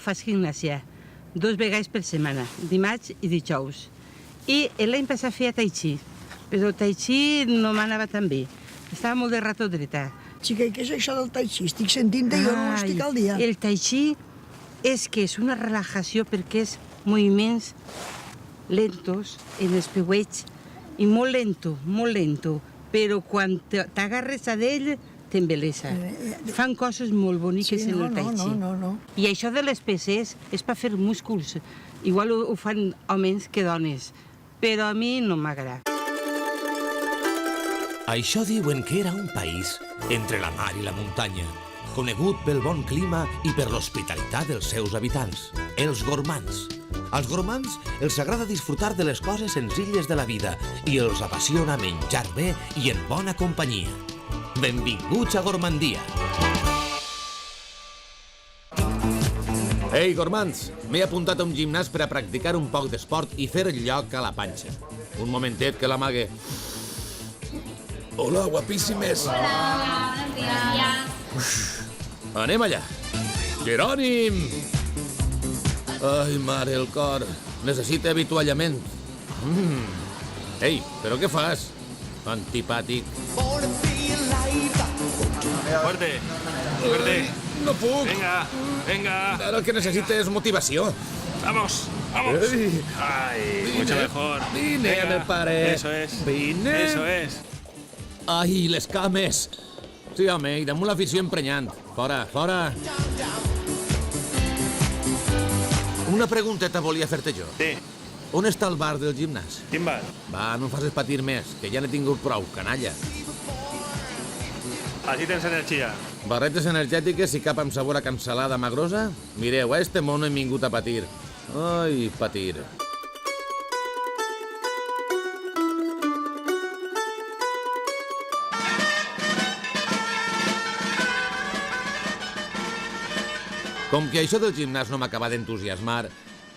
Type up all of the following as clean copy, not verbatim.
faig gimnàsia 2 vegades per setmana, dimarts i dijous. I l'any passat feia tai chi, però el tai chi no m'anava tan bé. Estava molt de rato dreta. Xica, i què és això del tai chi? Estic sentint-te i jo no estic al dia. El tai chi és que és una relajació perquè és moviments lentos en els peu i molt lento, però quan t'agarres a d'ell t'embelesa. Fan coses molt boniques en el tai chi. No. I això de les peces és per fer músculs. Igual ho fan homes que dones, però a mi no m'agrada. Això diuen que era un país entre la mar i la muntanya, conegut pel bon clima i per l'hospitalitat dels seus habitants, els gormands. Als gormands els agrada disfrutar de les coses senzilles de la vida i els apassiona menjar bé i en bona companyia. Benvinguts a Gormandia. Ei, gormands, m'he apuntat a un gimnàs per a practicar un poc d'esport i fer lloc a la panxa. Un momentet que l'amague. Hola, guapíssimes. Hola, buenos días. Anem allà. Jerònim! Ai, mare, el cor. Necessita avituallament. Ei, però què fas? Antipàtic. Fuerte, fuerte. No puc. Venga. Ara el que necessita és motivació. Vamos. Ay, mucho mejor. Vine, Venga. pare. Eso es. Vine. Eso es. Ai, les cames. Sí, home, i damunt l'afició emprenyant. Fora. Una pregunteta volia fer-te jo. Sí. On està el bar del gimnàs? ¿Quién va? Va, no em facis patir més, que ja n'he tingut prou, canalla. Así tens energía. Barretes energètiques i cap amb sabor a cansalada magrosa? Mireu, a este món hem vingut a patir. Ai, patir. Com que això del gimnàs no m'acaba d'entusiasmar,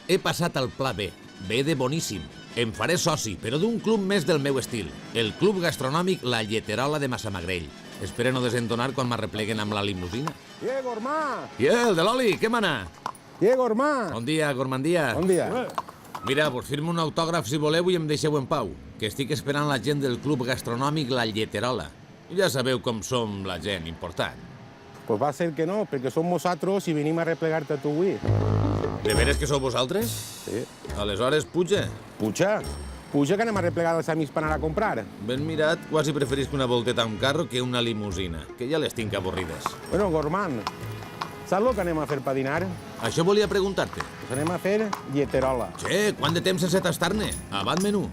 he passat al pla B. B de boníssim. Em faré soci, però d'un club més del meu estil. El club gastronòmic La Lleterola de Massamagrell. Espero no desentonar quan m'arrepleguen amb la limusina. Gormà! El de l'oli, què mana? Gormà! Bon dia, Gormandia. Bon dia. Mira, vos firmo un autògraf si voleu i em deixeu en pau, que estic esperant la gent del club gastronòmic La Lleterola. Ja sabeu com som la gent important. Pues va ser que no, perquè som nosaltres i venim a replegar-te a tu avui. De veres que sou vosaltres? Sí. Aleshores, puja. Puja que anem a replegar els amics per anar a comprar. Ben mirat, quasi preferisc una volteta a un carro que una limusina, que ja les tinc avorrides. Bueno, Gormán, saps el que anem a fer per dinar? Això volia preguntar-te. Pues anem a fer lleterola. Che, quant de temps sense tastar-ne? Avant menú.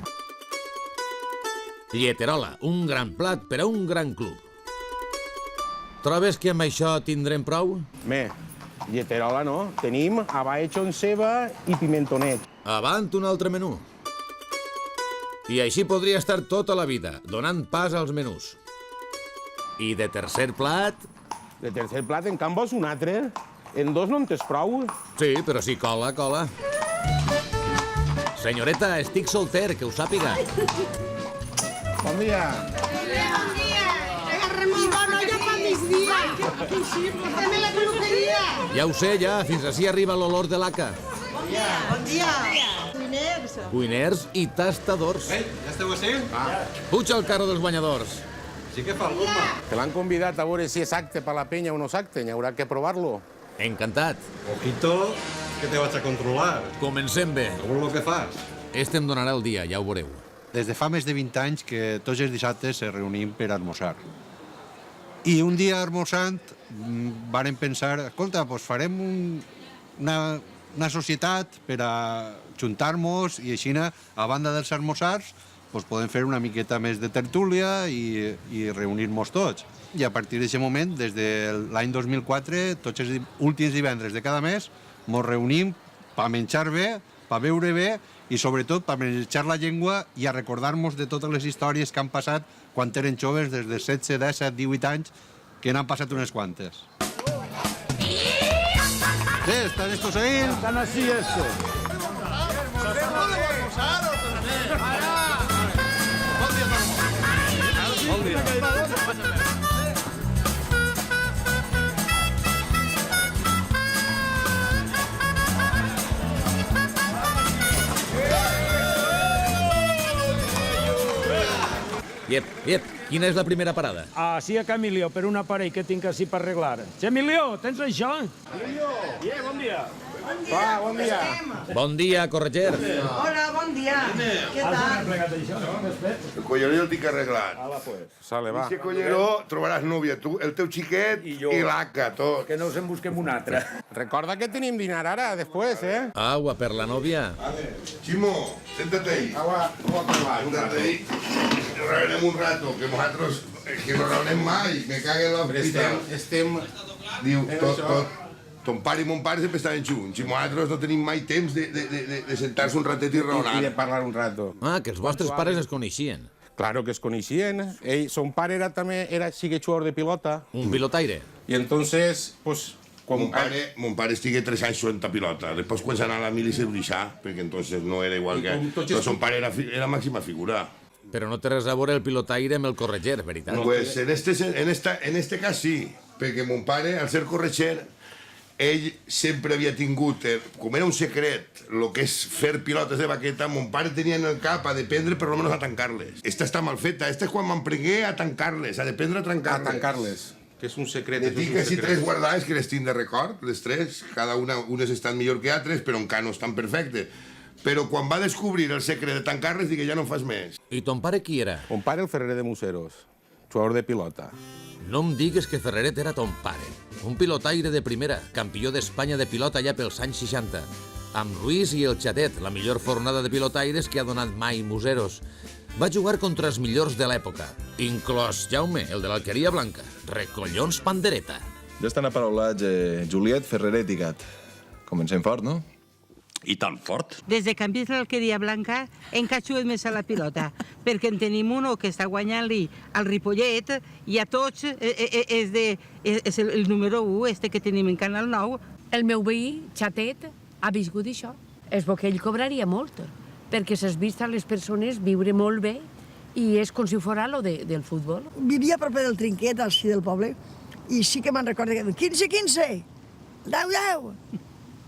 Lleterola, un gran plat per a un gran club. Trobes que amb això tindrem prou? Lleterola no. Tenim abaix amb ceba i pimentonet. Avant un altre menú. I així podria estar tota la vida, donant pas als menús. I de tercer plat? De tercer plat, en canvi, vols un altre? En dos no en tens prou? Sí, però sí, cola. Senyoreta, estic solter, que ho sàpiga. Bon dia. Ja ho sé, ja. Fins ací arriba l'olor de l'haca. Bon dia. Cuiners i tastadors. Ja esteu així? Puja al carro dels guanyadors. Sí que fa el Gormà. Que l'han convidat a veure si és acte per la penya o no és acte. N'hi haurà que provar-lo. Encantat. Ojito, que te vaig a controlar. Comencem bé. Segur el que fas. Este em donarà el dia, ja ho veureu. Des de fa més de 20 anys que tots els dissabtes se reunim per esmorzar. I un dia esmorzant vàrem pensar, escolta, doncs farem una societat per a juntar-nos i així, a banda dels esmorzars, doncs podem fer una miqueta més de tertúlia i reunir-nos tots. I a partir d'aquest moment, des de l'any 2004, tots els últims divendres de cada mes, ens reunim per menjar bé, per beure bé i sobretot per menjar la llengua i a recordar-nos de totes les històries que han passat quan eren joves, des de 16, 17, 18 anys, que n'han passat unes quantes. ¿Qué? ¿Están estos ahí? Estan així, esto. Bon dia. Iep, quina és la primera parada? Sí, a Camilio, per un aparell que tinc així per arreglar. Emilio, tens això? Emilio, bon dia. Va, bon dia. Bon dia, Corretger. Hola, bon dia. Què Has tal? arreglat això, no? El collero el tinc arreglat. Sale, va. Ese collero trobaràs núvia, tu, el teu xiquet i l'Aca, tot. Que no us en busquem un altre. Recorda que tenim dinar ara, després, eh? Agua per la novia. Chimo, siéntate ahí. Agua per la. Siéntate ahí. Nos reunirem un rato, que nosaltres, que no reunirem mai, me cague en l'hospital. Estem... Diu, tot. Ton pare i mon pare sempre estaven junts, i nosaltres no tenim mai temps de sentar-se un ratet i raonar. I de parlar un rato. Que els vostres pares es coneixien. Claro que es coneixien. Son pare era jugador de pilota. Un pilotaire. I entonces, pues... Mon pare estigué 3 anys jugant a pilota. Després, quan s'anà a la mili, se deixà, perquè entonces no era igual que... Però son pare era màxima figura. Però no té res a veure el pilotaire amb el corretger, veritat? Pues en este cas sí, perquè mon pare, al ser corretger, ell sempre havia tingut, com era un secret, el que és fer pilotes de baqueta, mon pare tenia en el cap a dependre per almenys a tancar-les. Esta està mal feta, esta és quan m'emprengué a tancar-les, a dependre a tancar-les. A tancar-les, que és un secret. Ne tinc així 3 guardades que les tinc de record, les 3, cada unes estan millor que altres, però encara no estan perfectes. Però quan va descobrir el secret de tancar-les, dic que ja no en fas més. I ton pare qui era? Mon pare el Ferrer de Museros, jugador de pilota. No em digues que Ferreret era ton pare. Un pilotaire de primera, campió d'Espanya de pilota ja pels anys 60. Amb Ruiz i el Xatet, la millor fornada de pilotaires que ha donat mai Museros. Va jugar contra els millors de l'època, inclòs Jaume, el de l'Alqueria Blanca. Recollons pandereta. Ja estan aparaulats Juliet, Ferreret i Gat. Comencem fort, no? I tan fort. Des de que hem vist l'Alqueria Blanca, hem catxuat més a la pilota, perquè en tenim uno que està guanyant-li al Ripollet i a tots és el número 1, que tenim en Canal 9. El meu veí, Xatet, ha viscut això. És bo que ell cobraria molt, perquè s'has vist a les persones viure molt bé i és com si fos lo del futbol. Vivia a proper del Trinquet, al sí del poble, i sí que me'n recordo que 15, 10,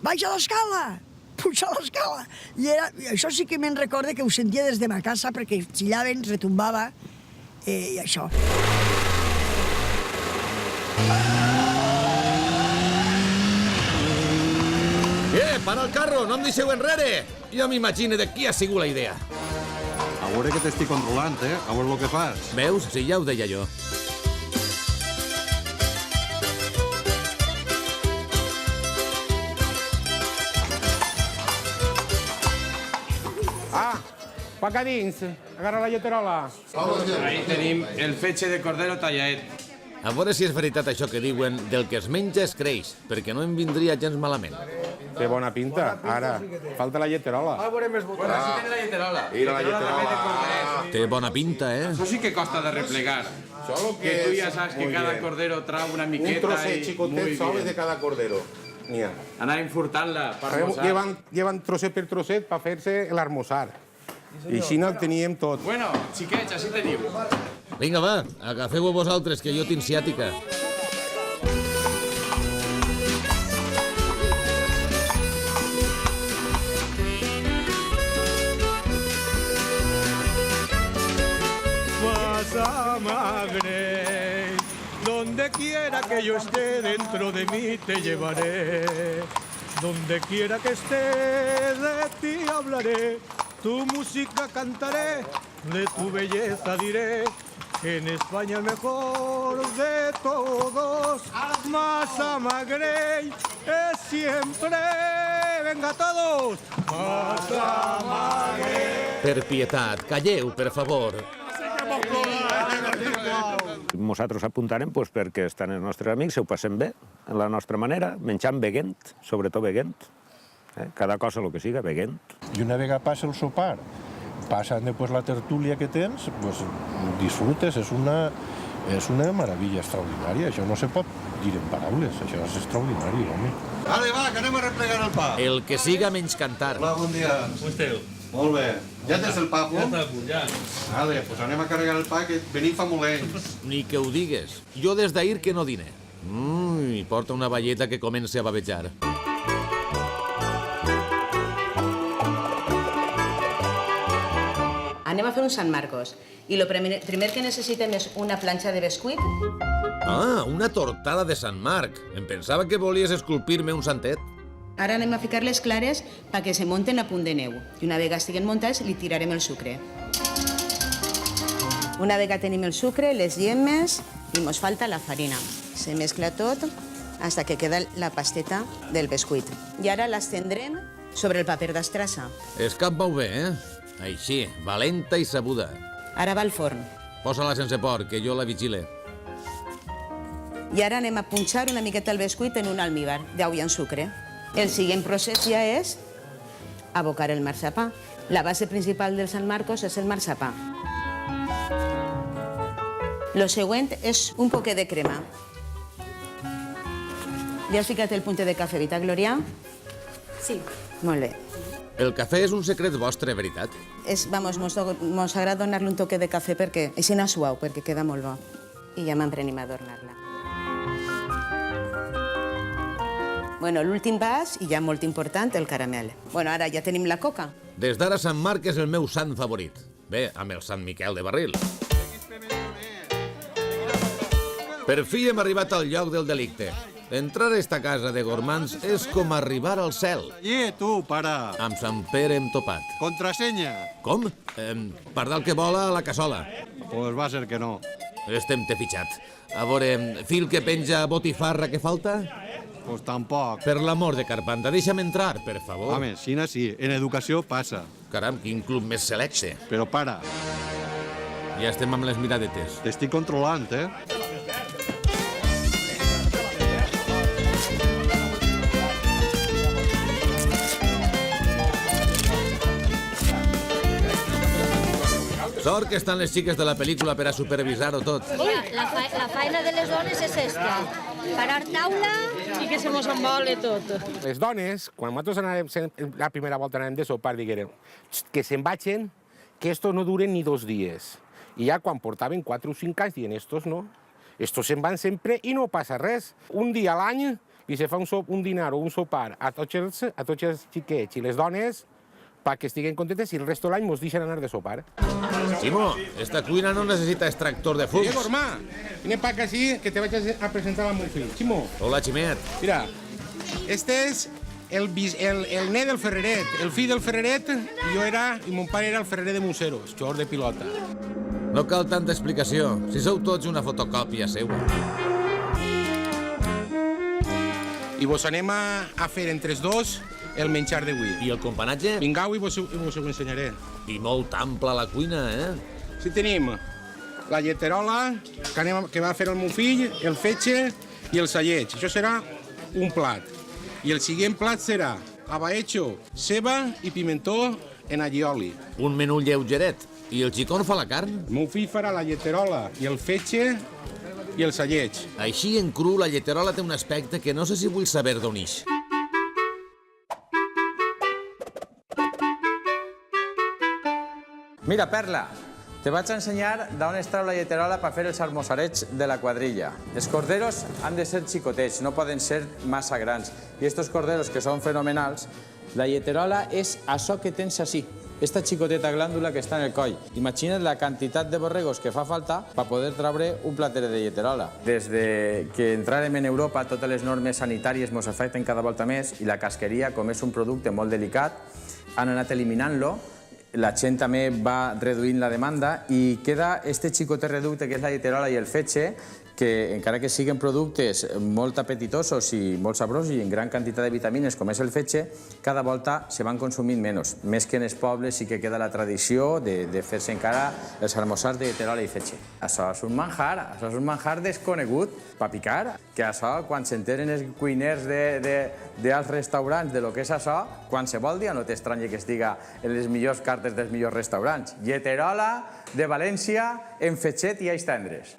baixa l'escala, puja l'escala. I això sí que me'n recordo que ho sentia des de ma casa perquè xillaven, retombava i això. Para el carro, no em deixeu enrere! Jo m'imagino de qui ha sigut la idea. A veure que t'estic controlant, a veure el que fas. Veus? Si ja ho deia jo. Paca dins, agarra la lleterola. Ahí tenim el fetge de cordero tallaet. A veure si és veritat això que diuen del que es menja es creix, perquè no em vindria gens malament. Té bona pinta. Ara, falta la lleterola. Bueno, sí tiene la lleterola. Mira la lleterola. Té bona pinta, Eso sí que costa de replegar. Que tú ya sabes que cada cordero trae una miqueta. Un trocet xicotet sols de cada cordero. N'hi ha. Anar infurtant-la per almorzar. Llevan trosset per trosset per fer-se l'armossar. I així no el teníem tot. Bueno, xiquets, així teniu. Vinga, va, agafeu-ho vosaltres, que jo tinc ciàtica. Magre, donde quiera que yo esté, dentro de mí te llevaré. Donde quiera que esté, de ti hablaré. Tu música cantaré, de tu belleza diré, que en España el mejor de todos, Massa Magrell es siempre. Venga todos, Massa Magrell. Per pietat, calleu, per favor. Nosaltres apuntarem perquè estan els nostres amics, ho passem bé, en la nostra manera, menjant veguent, sobretot veguent. Cada cosa, el que siga, veguent. I una vegada passa el sopar, passa després la tertúlia que tens, disfrutes, és una meravella extraordinària. Això no se pot dir en paraules, això és extraordinari, home. Ale, va, que anem a replegar el pa. El que siga menys cantar. Hola, bon dia. Com esteu? Molt bé. Ja tens el pa, Ja està a punt, ja. Ale, doncs anem a carregar el pa, que venim fa molents. Ni que ho digues. Jo des d'ahir que no dine. Porta una velleta que comença a bavejar. Anem a fer un Sant Marcos. I el primer que necessitem és una planxa de bescuit. Ah, una tortada de Sant Marc. Em pensava que volies esculpir-me un santet. Ara anem a ficar les clares perquè se munten a punt de neu. I una vegada estiguen muntats, li tirarem el sucre. Una vegada tenim el sucre, les llemes i mos falta la farina. Se mescla tot fins que queda la pasteta del bescuit. I ara l'estendrem sobre el paper d'estrassa. Es cap molt bé, eh? Així, valenta i sabuda. Ara va al forn. Posa-la sense por, que jo la vigile. I ara anem a punxar una miqueta el bescuit en un almíbar d'ou i en sucre. El següent procés ja és abocar el marzapà. La base principal del Sant Marcos és el marzapà. Lo següent és un poquet de crema. Ja has ficat el punte de cafè, Vita Glòria? Sí. Molt bé. El cafè és un secret vostre, veritat? Mos agrada donar-li un toque de cafè perquè així anar suau, perquè queda molt bo. I ja m'emprenim a adornar-la. Bueno, l'últim pas, i ja molt important, el caramel. Bueno, ara ja tenim la coca. Des d'ara Sant Marc és el meu sant favorit. Bé, amb el Sant Miquel de Barril. Per fi hem arribat al lloc del delicte. Entrar a esta casa de gormands és com arribar al cel. Tu, pare. Amb Sant Pere hem topat. Contrasenya. Com? Pardal que vola a la cassola. Pues va ser que no. Estem te fitxat. A veure, fil que penja botifarra que falta? Pues tampoc. Per l'amor de Carpanta, deixa'm entrar, per favor. Home, sina sí, en educació passa. Caram, quin club més selecte. Però para. Ja estem amb les miradetes. T'estic controlant, eh? Sort que estan les xiques de la pel·lícula per a supervisar-ho tot. La feina de les dones és esta. Parar taula i que se mos embole tot. Les dones, quan nosaltres anàvem la primera volta anàvem de sopar, diguérem que se'n vagin, que estos no duren ni 2 dies. I ja quan portaven 4 o 5 anys, diuen, estos no. Estos se'n van sempre i no passa res. Un dia a l'any li se fa un dinar o un sopar a tots els xiquets i les dones perquè estiguen contentes i el resto de l'any mos deixen anar de sopar. Simó, esta cuina no necessita extractor de fums. Gormà, vine pa aquí que te vaig a presentar a mon fill. Ximo. Hola, Ximet. Mira, este és el net del Ferreret. El fill del Ferreret, i mon pare era el Ferrer de Museros, jugador de pilota. No cal tanta explicació, si sou tots una fotocòpia seua. I vos anem a fer entre els dos el menjar d'avui. I el companatge? Vingau i vos ho ensenyaré. I molt ampla la cuina, eh? Sí, tenim la lleterola que va fer el meu fill, el fetge i el salleig. Això serà un plat. I el següent plat serà abaetxo, ceba i pimentó en allioli. Un menú lleugeret. I el xicón fa la carn? El meu fill farà la lleterola i el fetge i el salleig. Així en cru la lleterola té un aspecte que no sé si vull saber d'on ix. Mira, Perla, te vaig a ensenyar d'on es trau la lleterola per fer els almoçarets de la quadrilla. Els corderos han de ser xicotets, no poden ser massa grans. I estos corderos, que són fenomenals, la lleterola és això que tens així, esta xicoteta glàndula que està en el coll. Imagina't la quantitat de borregos que fa falta per poder treure un plateret de lleterola. Des que entrarem en Europa, totes les normes sanitàries ens afecten cada volta més i la casqueria, com és un producte molt delicat, han anat eliminant-lo. La gent també va reduint la demanda i queda este xicotet reducte que és la lleterola i el fetge, que encara que siguin productes molt apetitosos i molt sabrosos i en gran quantitat de vitamines com és el fetge, cada volta se van consumint menys. Més que en els pobles sí que queda la tradició de fer-se encara els almoçars de lleterola i fetge. Això és un manjar desconegut per picar, que això, quan s'enteren els cuiners dels restaurants de lo que és això, qualsevol dia no t'estranya que estiga en les millors cartes dels millors restaurants. Lleterola de València en fetxet i alls tendres.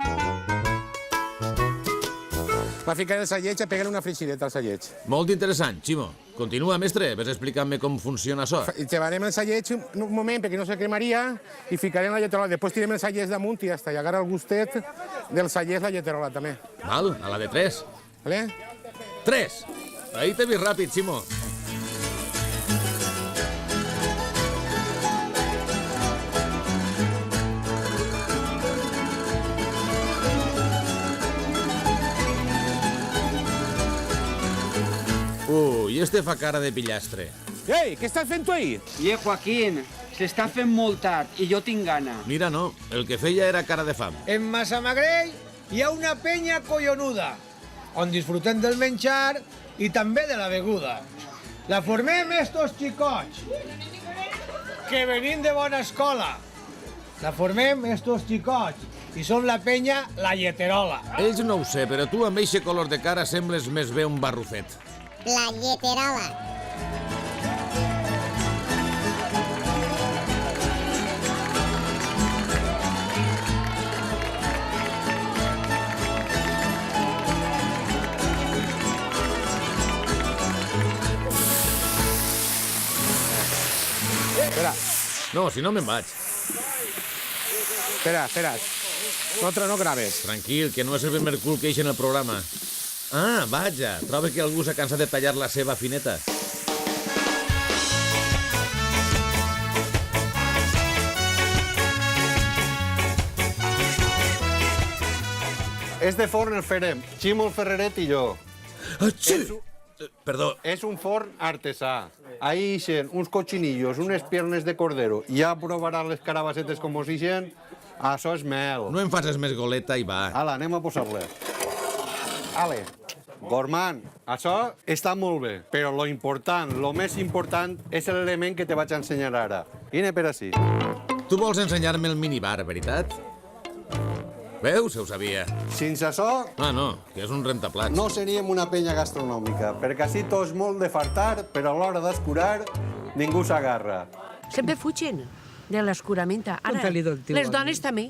Va ficar el salleig a pegar una freixideta al salleig. Molt interessant, Ximo. Continua, mestre, ves explicant-me com funciona això. Llevarem el salleig un moment perquè no se cremaria i ficarem la lleterola. Després tirem el salleig damunt i hasta llegar el gustet del salleig la lleterola també. Val, a la de 3. Vale? 3. Ahí t'he vist ràpid, Ximo. I este fa cara de pillastre. Ei, què estàs fent tu ahí? Joaquín, s'està fent molt tard i jo tinc gana. Mira, no, el que feia era cara de fam. En Massamagrell hi ha una penya collonuda, on disfrutem del menjar i també de la beguda. La formem estos xicots, que venim de bona escola. La formem estos xicots, i som la penya La Lleterola. Ells no ho sé, però tu amb eixe color de cara sembles més bé un barrufet. La Lleterola. Espera. No, si no me'n vaig. Espera. No graves. Tranquil, que no és el primer cul que ix en el programa. Ah, vaja, troba que algú s'ha cansat de tallar la seva fineta. Este forn el farem Ximo el Ferreret i jo. Perdó. És un forn artesà. Ahí ixen uns cochinillos, unes piernes de cordero. Ja provaràs les carabacetes com us ixen. Això és mel. No em facis més goleta i va. Ala, anem a posar-le. Ale. Gorman, això està molt bé, però lo important, lo més important, és l'element que te vaig ensenyar ara. Vine per ací. Tu vols ensenyar-me el minibar, veritat? Veus? Ho sabia. Sense això... Ah, no, que és un rentaplats. No seríem una penya gastronòmica, perquè així tots molt de fartar, però a l'hora d'escurar ningú s'agarra. Sempre fugen de l'escuramenta. Ara, les dones també.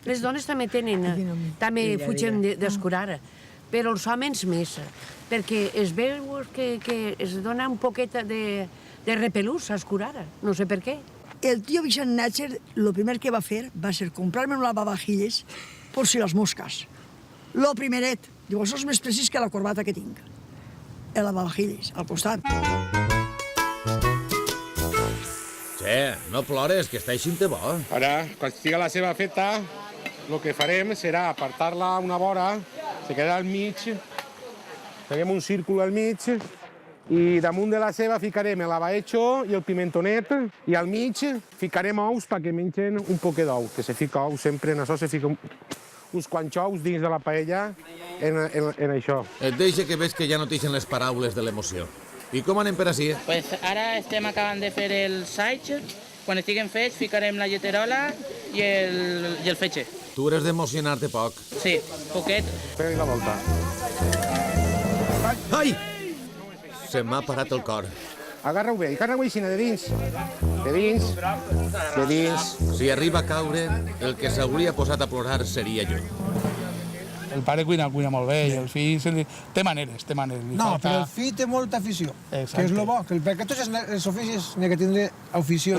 Les dones també tenen... També fugen d'escurar. Però els homes més, perquè es veu que es dona un poquet de repelús a escurar. No sé per què. El tio Vicent Natcher, el primer que va fer va ser comprar-me un lavavajilles por si les mosques. Lo primeret. Diu, això és més precís que la corbata que tinc. El lavavajilles, al costat. Che, no plores, que està eixint-te bo. Ara, quan estigui la seva feta, el que farem serà apartar-la una vora, se quedarà al mig, farem un círcul al mig, i damunt de la ceba ficarem el lavahecho i el pimentonet, i al mig ficarem ous perquè mengen un poquet d'ou, que se fica ous sempre, en això se fica uns quants ous dins de la paella en això. Et deixa que veig que ja no t'ixen les paraules de l'emoció. I com anem per ací? Pues ara estem acabant de fer el saig. Quan estiguen fets, ficarem la lleterola i el fetge. Tu eres d'emocionar-te poc. Sí, poquet. Fem la volta. Ai! Se m'ha parat el cor. Agarra-ho bé, així, de dins. De dins. De dins. Si arriba a caure, el que s'hauria posat a plorar seria jo. El pare cuina molt bé i el fill té maneres. No, però el fill té molta afició, que és el bo, perquè tots els oficis n'hi ha que tindre afició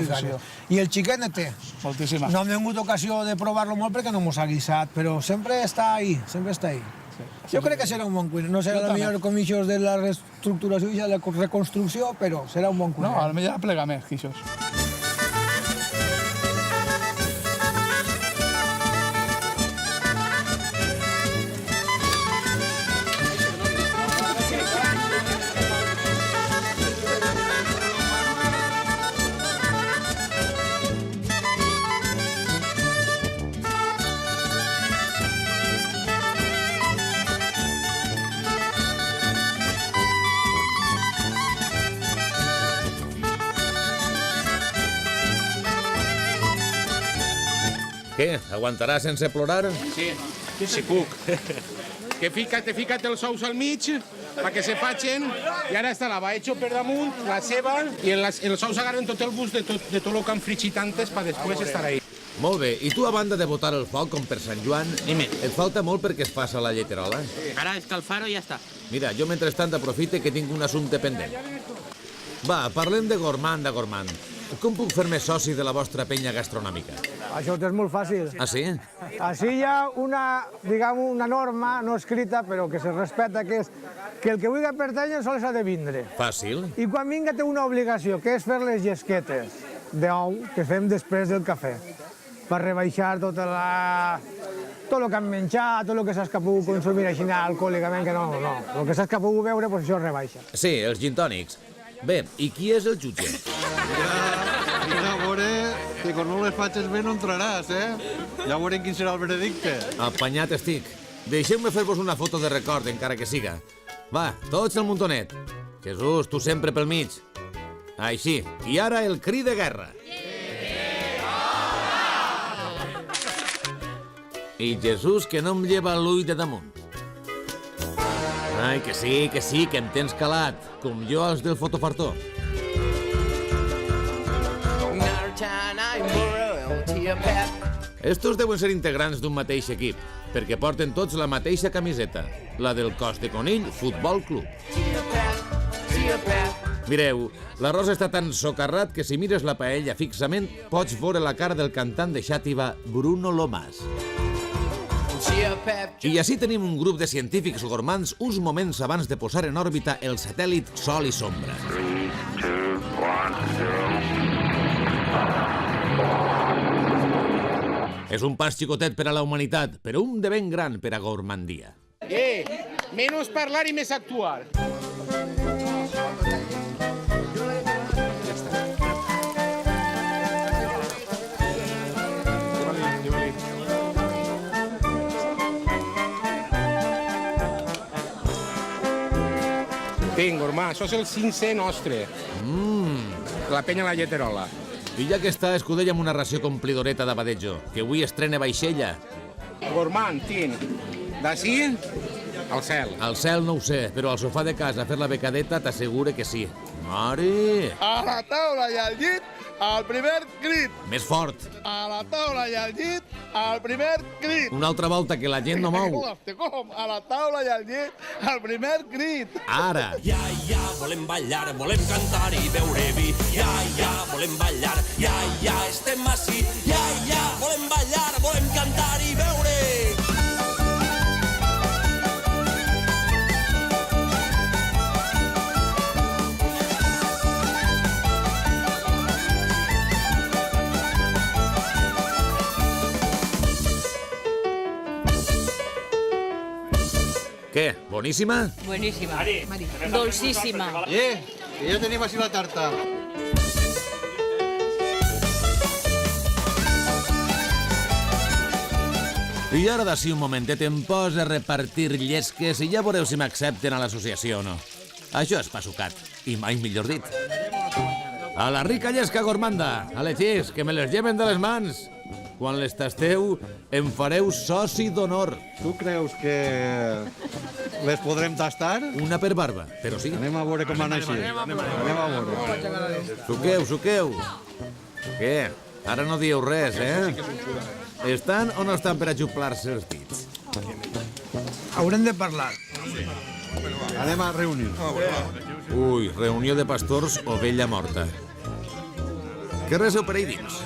i el xiquet ne té. Moltíssima. No hem tingut ocasió de provar-lo molt perquè no mos ha guisat, però sempre està ahí, Jo crec que serà un bon cuiner. No serà el millor com ixos de la reestructuració i de la reconstrucció, però serà un bon cuiner. No, potser ja plega més que ixos. Què? Aguantaràs sense plorar? Sí, si puc. Que fica't els ous al mig, perquè se facin, i ara està lavahecho per damunt, la ceba, i els ous agarren tot el gust de tot el que han fregit antes per després estar ahí. Molt bé, i tu a banda de botar el foc com per Sant Joan, et falta molt perquè es passa la lleterola? Ara escalfar-ho i ja està. Mira, jo mentrestant aprofite que tinc un assumpte pendent. Va, parlem de Gormand. Com puc fer-me soci de la vostra penya gastronòmica? Això és molt fàcil. Ah, sí? Així hi ha una norma no escrita, però que se respecta, que és que el que vulgui pertànyer sols ha de vindre. Fàcil. I quan vinga té una obligació, que és fer les llesquetes d'ou que fem després del cafè, per rebaixar tot el que han menjat, tot el que saps que ha pogut consumir així alcohòlicament, que no. El que saps que ha pogut beure, doncs això es rebaixa. Sí, els gin tònics. Bé, i qui és el jutge? Mira, a veure, que quan no les faig bé no entraràs, Ja veurem quin serà el veredicte. Apanyat estic. Deixeu-me fer-vos una foto de record, encara que siga. Va, tots al muntonet. Jesús, tu sempre pel mig. Així. I ara el cri de guerra. I Jesús, que no em lleva l'ull de damunt. Ai, que sí, que em tens calat, com jo als del fotofartó. Estos deuen ser integrants d'un mateix equip, perquè porten tots la mateixa camiseta, la del Cos de Conill Futbol Club. Mireu, l'arròs està tan socarrat que si mires la paella fixament pots veure la cara del cantant de xàtiva Bruno Lomas. I així tenim un grup de científics gormands uns moments abans de posar en òrbita el satèl·lit Sol i Sombra. 3, 2, 1, 0. És un pas xicotet per a la humanitat, però un de ben gran per a Gormandia. Menos parlar i més actuar. Vinga, Gormà, això és el 5è nostre. La penya la Lleterola. I ja que està, escudella amb una ració complidoreta d'abadejo, que avui estrena vaixella. Gormà, tinc. D'ací, al cel. Al cel no ho sé, però al sofà de casa a fer la becadeta t'assegure que sí. Mare! A la taula i al llit, al primer crit. Més fort. A la taula i al llit, al primer crit. Una altra volta, que la gent no mou. A la taula i al llit, al primer crit. Ara. Ja, volem ballar, volem cantar i beure vi. Ja, volem ballar, ja, estem ací. Ja, volem ballar, volem cantar i beure. Què, boníssima? Buenísima. Dolcísima. Que ja tenim així la tarta. I ara d'ací un momentet em poso a repartir llesques i ja veureu si m'accepten a l'associació o no. Això és passucat, i mai millor dit. A la rica llesca gormanda, a les xis, que me les lleven de les mans. Quan les tasteu, em fareu soci d'honor. Tu creus que les podrem tastar? Una per barba, però sí. Anem a veure com van així. Anem a veure. Suqueu. Què? Ara no dieu res, Estan o no estan per ajuplar-se els dits? Haurem de parlar. Anem a reunir. Ui, reunió de pastors o vella morta. Què reseu per ahí dins?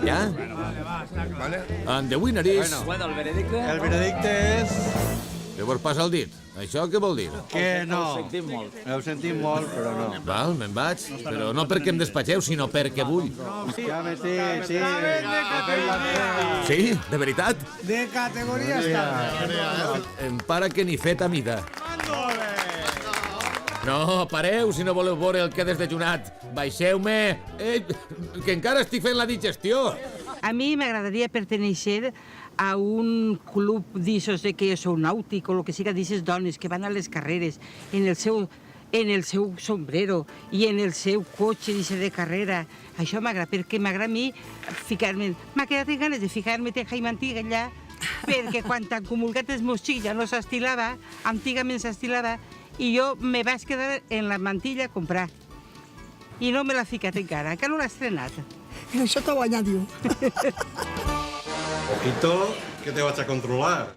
Ja? And the winner is... Bueno, el veredicte... El veredicte és... Què vos passa el dit? Això què vol dir? Que no. Ho sentim molt. Ho sentim molt, però no. Val, me'n vaig. Però no perquè em despatxeu, sinó perquè vull. Sí. Sí? De veritat? De categoria està. Em para que ni fet a mida. No, pareu si no voleu veure el que he desdejunat. Baixeu-me. Que encara estic fent la digestió. A mi m'agradaria pertenèixer a un club d'aixòs de que sou nàutic o el que siga d'aixes dones que van a les carreres en el seu sombrero i en el seu cotxe de carrera. Això m'agrada, perquè m'agrada a mi ficar-me... M'ha quedat en ganes de ficar-me en Jaime Antiga allà, perquè quan t'han comulgat els meus xics ja no s'estilava, antigament s'estilava, i jo me vaig quedar en la mantilla a comprar. I no me l'ha ficat encara no l'ha estrenat. Això t'ha guanyat, diu. Ojito, que te vaig a controlar.